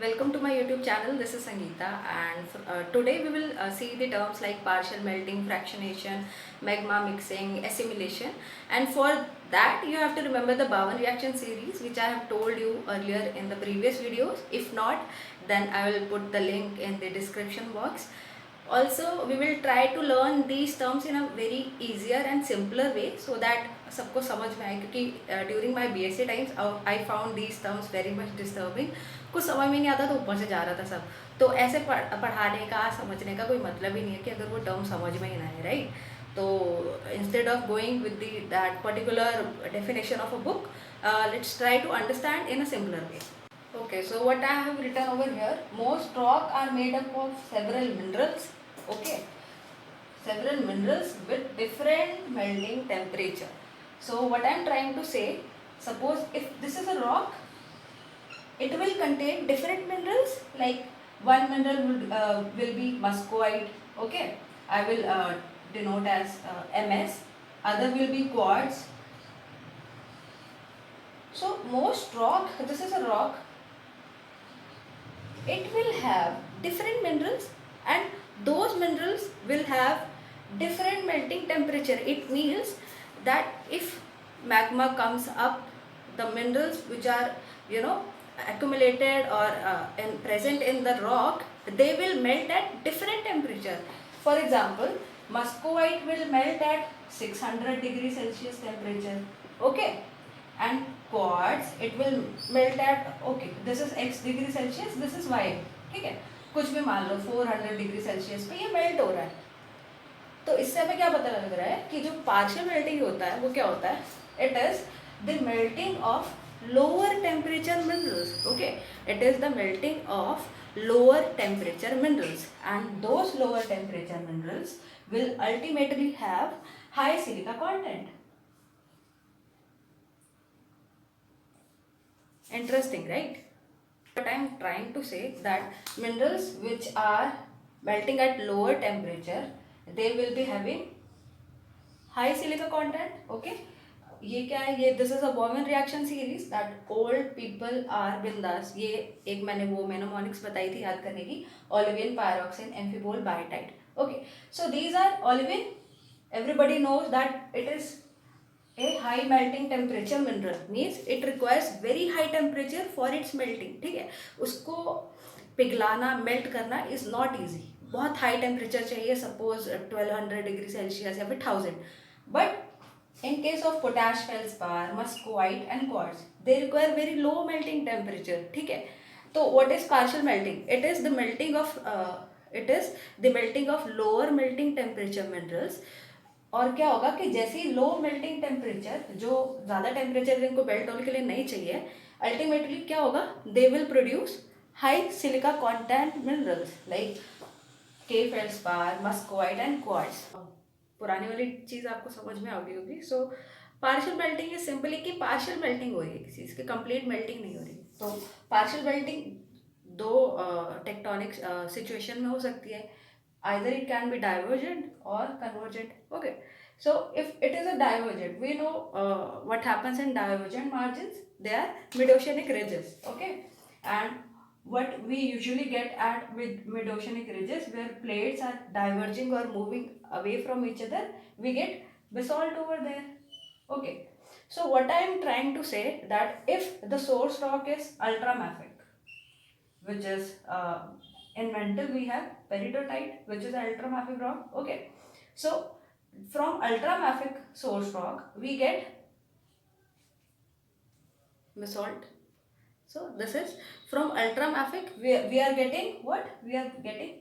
Welcome to my YouTube channel. This is Sangeeta, and today we will see the terms like partial melting, fractionation, magma mixing, assimilation. And for that, you have to remember the Bowen reaction series, which I have told you earlier in the previous videos. If not, then I will put the link in the description box. Also, we will try to learn these terms in a very easier and simpler way so that सबको समझ में आए, क्योंकि during my BSc times I found these terms very much disturbing. कुछ समझ में नहीं आता तो ऊपर से जा रहा था सब. तो ऐसे पढ़ाने का समझने का कोई मतलब ही नहीं है कि अगर वो टर्म समझ में ही ना आए, राइट. तो instead of going with that particular definition of a book, let's try to understand in a simpler way. Okay, so what I have written over here, most rock are made up of several minerals. Okay, several minerals with different melting temperature. So what I am trying to say, suppose if this is a rock, it will contain different minerals. Like one mineral will be muscoid. Okay, I will denote as Ms. Other will be quartz. So most rock, this is a rock, it will have different minerals and those minerals will have different melting temperature. It means that if magma comes up, the minerals which are accumulated or present in the rock, they will melt at different temperature. For example, muscovite will melt at 600 degrees Celsius temperature. Okay, and quartz it will melt at, okay, this is x degree Celsius, this is y. ठीक है, कुछ भी मान लो 400 degree Celsius पे ये melt हो रहा है. तो इससे हमें क्या पता लग रहा है कि जो पार्शियल मेल्टिंग होता है वो क्या होता है, it is the melting of lower temperature minerals. Okay, it is the melting of lower temperature minerals and those lower temperature minerals will ultimately have high silica content. Interesting, right? But I am trying to say that minerals which are melting at lower temperature, they will be having high silica content. Okay, ये क्या है, ये this is a Bowen reaction series that old people are बिंदास. ये एक मैंने वो मेनोमोनिक्स बताई थी याद करने की, olivine, pyroxene, amphibole, biotite. Okay, so these are olivine. Everybody knows that it is a high melting temperature mineral, means it requires very high temperature for its melting. ठीक है, उसको पिघलाना, मेल्ट करना इज नॉट ईजी. बहुत high temperature चाहिए, suppose 1200 degree Celsius या फिर 1000. But in case of potash feldspar, muscovite and quartz, they require very low melting temperature. ठीक है, तो what is partial melting? It is the melting of lower melting temperature minerals. और क्या होगा कि जैसे ही लो मेल्टिंग टेम्परेचर, जो ज़्यादा टेम्परेचर जिनको मेल्ट होने के लिए नहीं चाहिए, अल्टीमेटली क्या होगा, they will produce high silica content minerals like के फेल्डस्पार, मस्कोवाइट एंड क्वार्ट्ज. पुरानी वाली चीज़ आपको समझ में आ गई होगी. So partial melting is simply कि पार्शियल मेल्टिंग हो रही है किसी चीज़ की, कंप्लीट मेल्टिंग नहीं हो रही. तो पार्शियल मेल्टिंग दो टेक्टोनिक सिचुएशन में हो सकती है. Either it can be divergent or convergent. Okay, so if it is a divergent, we know what happens in divergent margins. They are mid-oceanic ridges. Okay, and what we usually get at with mid-oceanic ridges, where plates are diverging or moving away from each other, we get basalt over there. Okay, so what I am trying to say, that if the source rock is ultramafic, which is in mantle we have peridotite, which is ultramafic rock. Okay, so from ultramafic source rock we get basalt. So this is from ultramafic, we are getting what, we are getting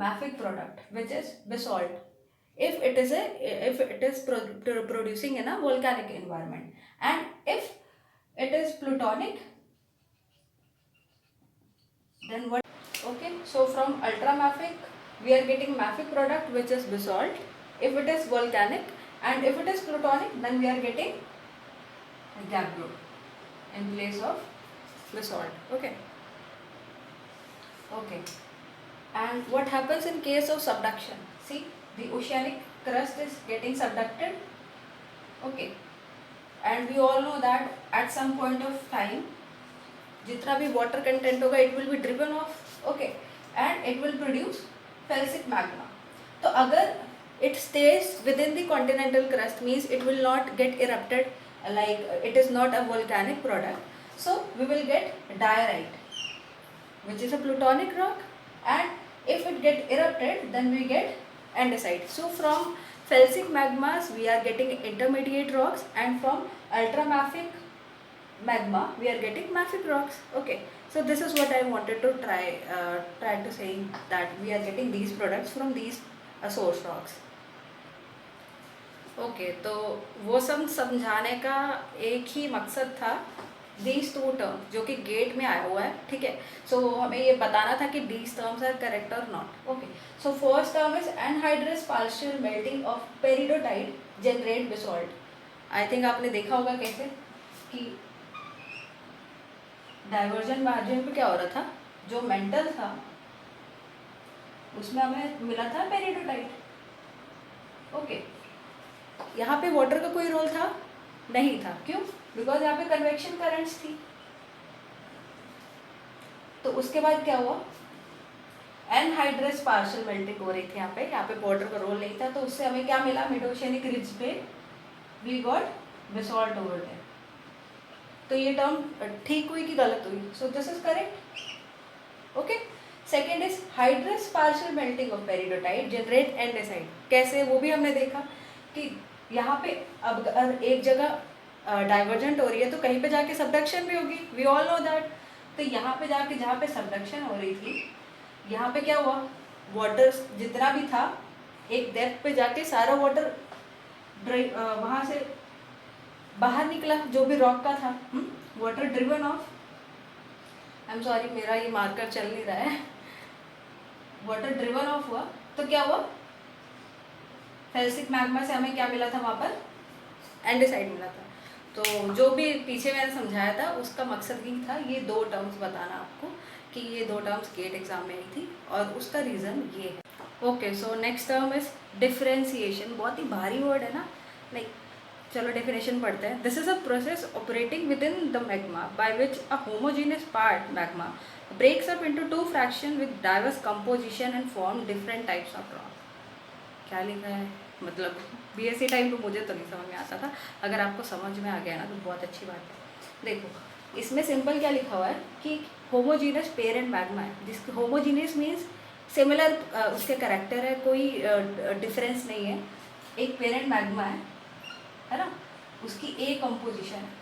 mafic product, which is basalt, if it is producing in a volcanic environment. And if it is plutonic, then what? Okay, so from ultramafic we are getting mafic product, which is basalt if it is volcanic, and if it is plutonic then we are getting gabbro in place of basalt. Okay, okay. And what happens in case of subduction? See, the oceanic crust is getting subducted. Okay, and we all know that at some point of time जितना भी water content होगा it will be driven of, okay, and it will produce felsic magma. तो अगर it stays within the continental crust means it will not get erupted, like it is not a volcanic product, so we will get diorite, which is a plutonic rock, and if it get erupted then we get andesite. So from felsic magmas we are getting intermediate rocks, and from ultramafic magma we are getting mafic rocks. Okay, so this is what I wanted to try to say, that we are getting these products from these source rocks. Okay तो वो सब समझाने का एक ही मकसद था, these two term जो कि गेट में आया हुआ है, ठीक है. सो हमें ये बताना था कि दीज टर्म्स आर करेक्ट और not. Okay, so first term is anhydrous partial melting of peridotite generate basalt. I think आपने देखा होगा कैसे कि डाइवर्जन मार्जिन पे क्या हो रहा था, जो मेंटल था उसमें हमें मिला था पेरिडोटाइट. ओके, यहाँ पे वाटर का कोई रोल था नहीं था. क्यों? बिकॉज यहाँ पे कन्वेक्शन करंट्स थी. तो उसके बाद क्या हुआ, एनहाइड्रस पार्शियल मेल्टिंग हो रही थी यहाँ पे वाटर का रोल नहीं था. तो उससे हमें क्या मिला, मिड ओशियनिक रिज पे we got basalt over there. तो ये टर्म ठीक हुई कि गलत हुई? So this is correct. Okay, second is hydrous partial melting of peridotite generate andesite. कैसे, वो भी हमने देखा कि यहाँ पे अब अगर एक जगह डाइवर्जेंट हो रही है तो कहीं पे जाके सबडक्शन भी होगी, वी ऑल नो दैट. तो यहाँ पे जाके जहाँ पे सबडक्शन हो रही थी, यहाँ पे क्या हुआ, वाटर जितना भी था एक डेप्थ पे जाके सारा वाटर वहाँ से बाहर निकला, जो भी रॉक का था. Water driven of, I am sorry मेरा ये मार्कर चल नहीं रहा है. वाटर ड्रिवन ऑफ हुआ तो क्या हुआ, फेल्सिक मैग्मा से हमें क्या मिला था, वहाँ पर एंडेसाइट मिला था. तो जो भी पीछे मैंने समझाया था उसका मकसद ही था ये दो टर्म्स बताना आपको कि ये दो टर्म्स गेट एग्जाम में आई थी और उसका रीज़न ये है. Okay, so next term is differentiation. बहुत ही भारी वर्ड है ना, लाइक चलो डेफिनेशन पढ़ते हैं. This is a process operating within the magma by which a homogeneous part magma breaks up into two fraction with diverse composition and form different types of rock. क्या लिखा है, मतलब BSc time पे मुझे तो नहीं समझ में आता था, अगर आपको समझ में आ गया ना तो बहुत अच्छी बात है. देखो इसमें सिंपल क्या लिखा हुआ है कि होमोजीनियस पेरेंट मैग्मा है, जिसके होमोजीनियस मीन्स सिमिलर उसके करेक्टर है, कोई डिफरेंस नहीं है. एक पेरेंट मैग्मा है ना, उसकी ए कंपोजिशन है,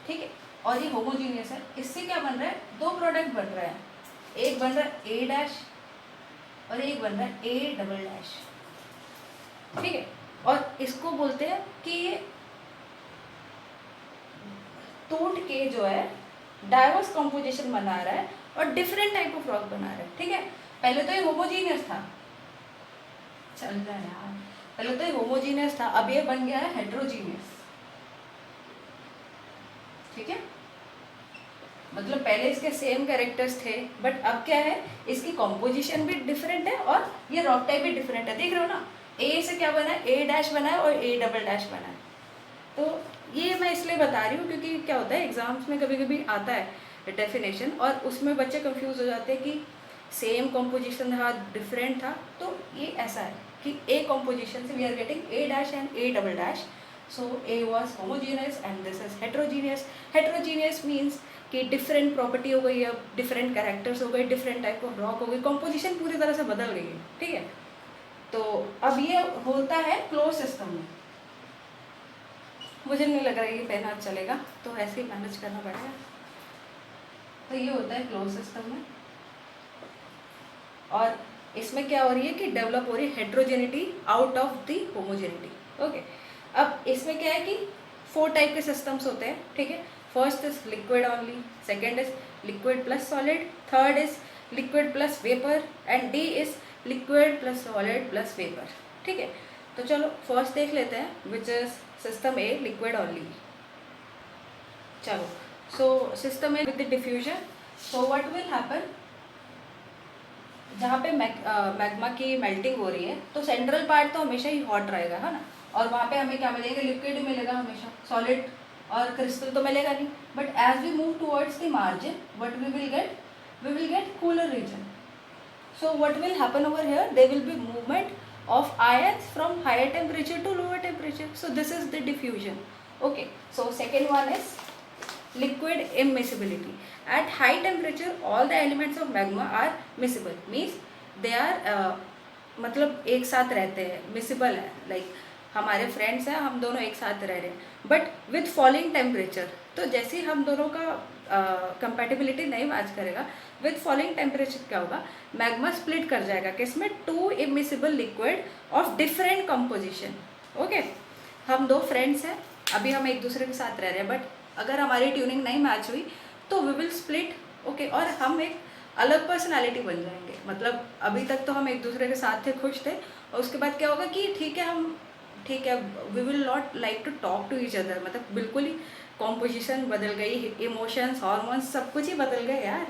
ठीक है, और ये होमोजीनियस है. इससे क्या बन रहा है, दो प्रोडक्ट बन रहे हैं. एक बन रहा है ए डैश और एक बन रहा है ए डबल डैश, ठीक है. और इसको बोलते हैं कि ये टूट के जो है डाइवर्स कंपोजिशन बना रहा है और डिफरेंट टाइप ऑफ रॉक बना रहा है, ठीक है. पहले तो ये होमोजीनियस था, चल रहा है यार, पहले तो ये होमोजीनियस था, अब ये बन गया है हेट्रोजीनियस, ठीक है. मतलब पहले इसके सेम कैरेक्टर्स थे बट अब क्या है, इसकी कॉम्पोजिशन भी डिफरेंट है और ये रॉक टाइप भी डिफरेंट है. देख रहे हो ना, ए से क्या बना है, ए डैश बना है और ए डबल डैश बना है. तो ये मैं इसलिए बता रही हूँ क्योंकि क्या होता है एग्जाम्स में कभी कभी आता है डेफिनेशन और उसमें बच्चे कंफ्यूज हो जाते हैं कि सेम कॉम्पोजिशन था डिफरेंट था. तो ये ऐसा है कि ए कॉम्पोजिशन से we are getting A dash and A double dash. So A was homogeneous and this is heterogeneous. Heterogeneous means कि डिफरेंट प्रॉपर्टी हो गई, अब डिफरेंट कैरेक्टर्स हो गए, डिफरेंट टाइप ऑफ रॉक हो गई, कॉम्पोजिशन पूरी तरह से बदल गई है, ठीक है. तो अब ये होता है क्लोज सिस्टम में. मुझे नहीं लग रहा है ये पेन हाथ चलेगा, तो ऐसे ही मैनेज करना पड़ेगा. तो ये होता है क्लोज सिस्टम में और इसमें क्या हो रही है कि डेवलप हो रही है heterogeneity out of the homogeneity. Okay, अब इसमें क्या है कि 4 टाइप के सिस्टम्स होते हैं, ठीक है. First is liquid only, second is liquid plus solid, third is liquid plus vapour and D is liquid plus solid plus vapour, ठीक है. तो चलो फर्स्ट देख लेते हैं which is system A liquid only. चलो, so system A with the diffusion. So what will happen, जहाँ पे मैग्मा की मेल्टिंग हो रही है तो सेंट्रल पार्ट तो हमेशा ही हॉट रहेगा, है ना, और वहाँ पे हमें क्या मिलेगा, लिक्विड मिलेगा हमेशा, सॉलिड और क्रिस्टल तो मिलेगा नहीं. but as we move towards the margin, what we will get? We will get cooler region. So what will happen over here? There will be movement of ions from higher temperature to lower temperature. So this is the diffusion. Okay, so second one is liquid immiscibility. At high temperature all the elements of magma are miscible, means they are मतलब एक साथ रहते हैं, miscible है, like हमारे friends हैं, हम दोनों एक साथ रह रहे हैं, बट विथ फॉलिंग टेम्परेचर, तो जैसे ही हम दोनों का कंपैटिबिलिटी नहीं मैच करेगा, विथ फॉलिंग टेम्परेचर क्या होगा? मैग्मा स्प्लिट कर जाएगा किसमें? To immiscible liquid of different composition. Okay, हम दो फ्रेंड्स हैं, अभी हम एक दूसरे के साथ रह रहे हैं, बट अगर हमारी ट्यूनिंग नहीं मैच हुई तो वी विल स्प्लिट. ओके, और हम एक अलग पर्सनालिटी बन जाएंगे. मतलब अभी तक तो हम एक दूसरे के साथ थे, खुश थे, और उसके बाद क्या होगा कि ठीक है, we will not like to talk to each other. मतलब बिल्कुल ही कॉम्पोजिशन बदल गई, इमोशंस, हार्मोन्स, सब कुछ ही बदल गए यार.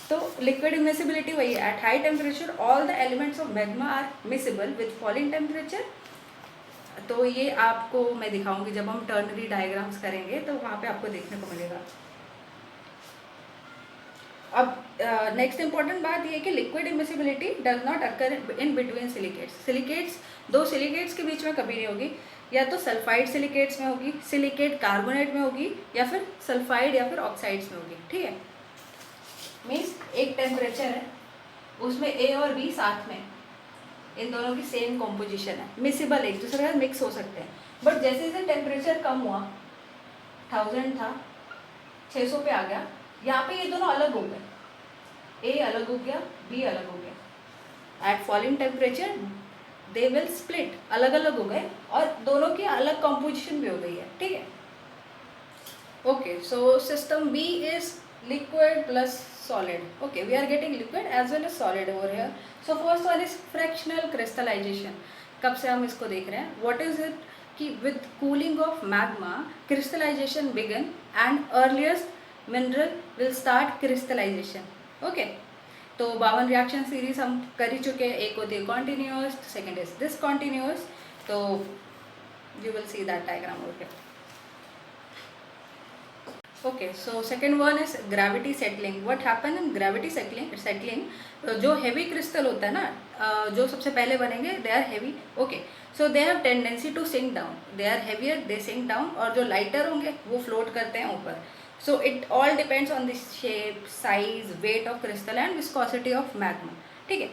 तो लिक्विड इमिसिबिलिटी वही है. At high temperature all the elements of magma are miscible with falling temperature. तो ये आपको मैं दिखाऊंगी जब हम टर्नरी डायग्राम्स करेंगे, तो वहाँ पे आपको देखने को मिलेगा. अब नेक्स्ट इंपॉर्टेंट बात ये कि liquid immiscibility does not occur in between silicates. Silicates, दो सिलिकेट्स के बीच में कभी नहीं होगी. या तो सल्फाइड सिलिकेट्स में होगी, सिलिकेट कार्बोनेट में होगी, या फिर सल्फाइड या फिर ऑक्साइड्स में होगी. ठीक है, मीन्स एक टेम्परेचर है, उसमें ए और बी साथ में, इन दोनों की सेम कॉम्पोजिशन है, मिसिबल, एक दूसरे के साथ मिक्स हो सकते हैं. बट जैसे जैसे टेम्परेचर कम हुआ, 1000 था, 600 पे आ गया, यहाँ पे ये दोनों अलग हो गए. ए अलग हो गया, बी अलग हो गया. At falling temperature they will split, अलग अलग हो गए, और दोनों की अलग कॉम्पोजिशन भी हो गई है. ठीक है. Okay, so system B is liquid plus solid. Okay, we are getting liquid as well as solid over here. So first one is fractional crystallization. कब से हम इसको देख रहे हैं? What is it? कि with cooling of magma crystallization begin and earliest mineral will start crystallization. Okay, तो 52 reaction series हम कर ही चुके हैं. एक होती है कॉन्टिन्यूस, सेकेंड इज डिसकॉन्टिन्यूस. तो you will see that diagram over here. Okay, so second one is gravity settling. What happen in gravity settling, जो हेवी क्रिस्टल होता है ना, जो सबसे पहले बनेंगे, they are heavy. Okay, so they have tendency to sink down. They are heavier, they sink down. और जो लाइटर होंगे वो फ्लोट करते हैं ऊपर. So it all depends on the shape, size, weight of crystal and viscosity of magma. ठीक है.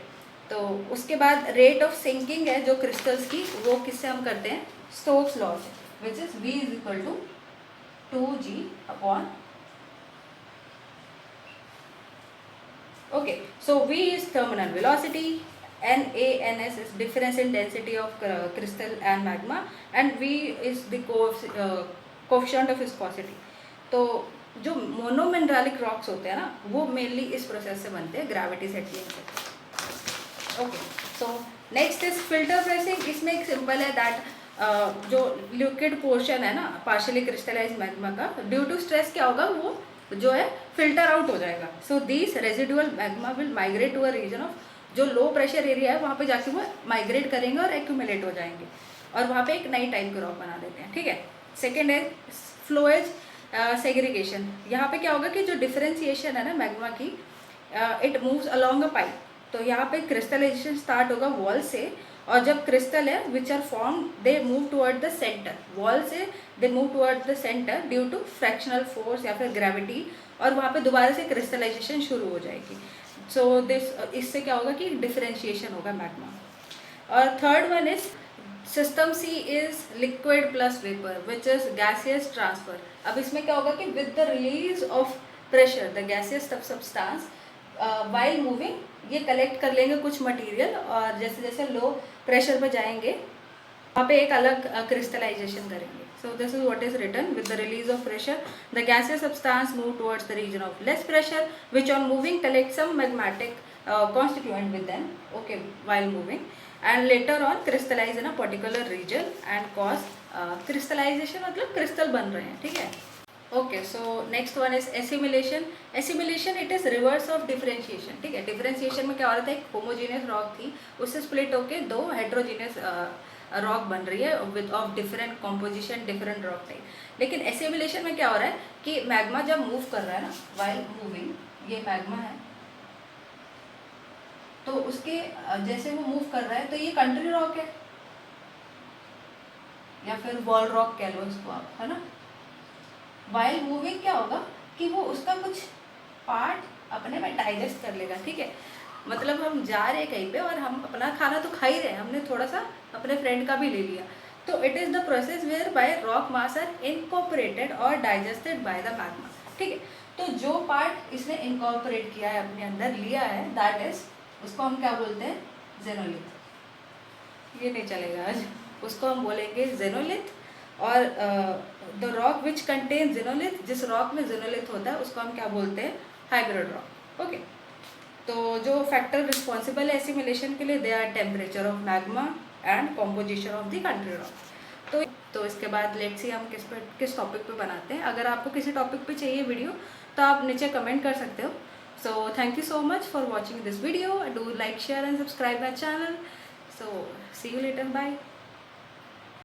तो उसके बाद रेट ऑफ सिंकिंग है जो क्रिस्टल्स की, वो किससे हम करते हैं? स्टोक्स लॉ से, which is V is equal to 2G upon. Okay, so V is terminal velocity, NANS is difference in density of crystal and magma, and V is the coefficient of viscosity. तो जो मोनोमिनरलिक rocks होते हैं ना, वो mainly इस process से बनते हैं, ग्रेविटी सेटलिंग से. Okay, so next is filter pressing. इसमें एक सिंपल है दैट जो लिक्विड पोर्शन है ना पार्शियली क्रिस्टलाइज मैग्मा का, ड्यू टू स्ट्रेस क्या होगा, वो जो है फिल्टर आउट हो जाएगा. So this residual magma will migrate to a region of, जो लो प्रेशर एरिया है वहाँ पे जाके वो माइग्रेट करेंगे और एक्यूमुलेट हो जाएंगे, और वहाँ पे एक नई टाइप के रॉक बना देते हैं. ठीक है. सेकेंड है फ्लोएज सेग्रीगेशन. यहाँ पे क्या होगा कि जो डिफरेंशिएशन है ना मैग्मा की, it moves along a pipe. तो यहाँ पे क्रिस्टलाइजेशन स्टार्ट होगा वॉल से, और जब क्रिस्टल है which are form, they move toward the centre. Wall से they move toward the centre due to fractional force या फिर ग्रेविटी, और वहाँ पे दोबारा से क्रिस्टलाइजेशन शुरू हो जाएगी. सो दिस, इससे क्या होगा कि डिफरेंशिएशन होगा मैग्मा. और third one is system C is liquid plus vapour which is gaseous transfer. अब इसमें क्या होगा कि with the release of pressure the gaseous substance while moving, ये कलेक्ट कर लेंगे कुछ मटेरियल, और जैसे जैसे लो प्रेशर पर जाएंगे वहाँ पे एक अलग क्रिस्टलाइजेशन करेंगे. So this is what is written. With the release of pressure the gaseous substance move towards the region of less pressure which on moving collect some magmatic constituent with them, okay, while moving, and later on crystallize in a particular region and cause crystallization, मतलब crystal बन रहे हैं. ठीक है. Okay, so next one is assimilation. Assimilation it is reverse of differentiation. ठीक है. Differentiation में क्या हो रहा था, एक होमोजीनियस रॉक थी, उससे स्प्लिट होके दो हेट्रोजीनियस रॉक बन रही है with of different composition, different rock type. लेकिन एसिमिलेशन में क्या हो रहा है कि मैग्मा जब मूव कर रहा है ना, वाइल मूविंग, ये मैग्मा है तो उसके जैसे वो मूव कर रहा है तो ये कंट्री रॉक है या फिर वॉल रॉक कह लो इसको आप, है ना। वाइल मूविंग क्या होगा कि वो उसका कुछ पार्ट अपने में डाइजेस्ट कर लेगा, ठीक है। मतलब हम जा रहे हैं कहीं पे और हम अपना खाना तो खा ही रहे हैं, हमने थोड़ा सा अपने फ्रेंड का भी ले लिया, तो it is the process whereby rock mass are incorporated और डाइजेस्टेड बाय द मैग्मा, ठीक है। तो जो पार्ट इसने इनकॉर्पोरेट किया है, अपने अंदर लिया है, दैट इज, उसको हम क्या बोलते हैं, जेनोलिथ। ये नहीं चलेगा आज, उसको हम बोलेंगे जेनोलिथ। और द रॉक विच कंटेन जेनोलिथ, जिस रॉक में जेनोलिथ होता है उसको हम क्या बोलते हैं, हाइब्रिड रॉक, ओके। तो जो फैक्टर रिस्पॉन्सिबल है एसिमिलेशन के लिए, they are temperature of magma and composition of the country rock. तो इसके बाद लेट्स सी हम किस टॉपिक पे बनाते हैं। अगर आपको किसी टॉपिक पे चाहिए वीडियो तो आप नीचे कमेंट कर सकते हो। So thank you so much for watching this video, do like, share and subscribe my channel. So see you later, bye.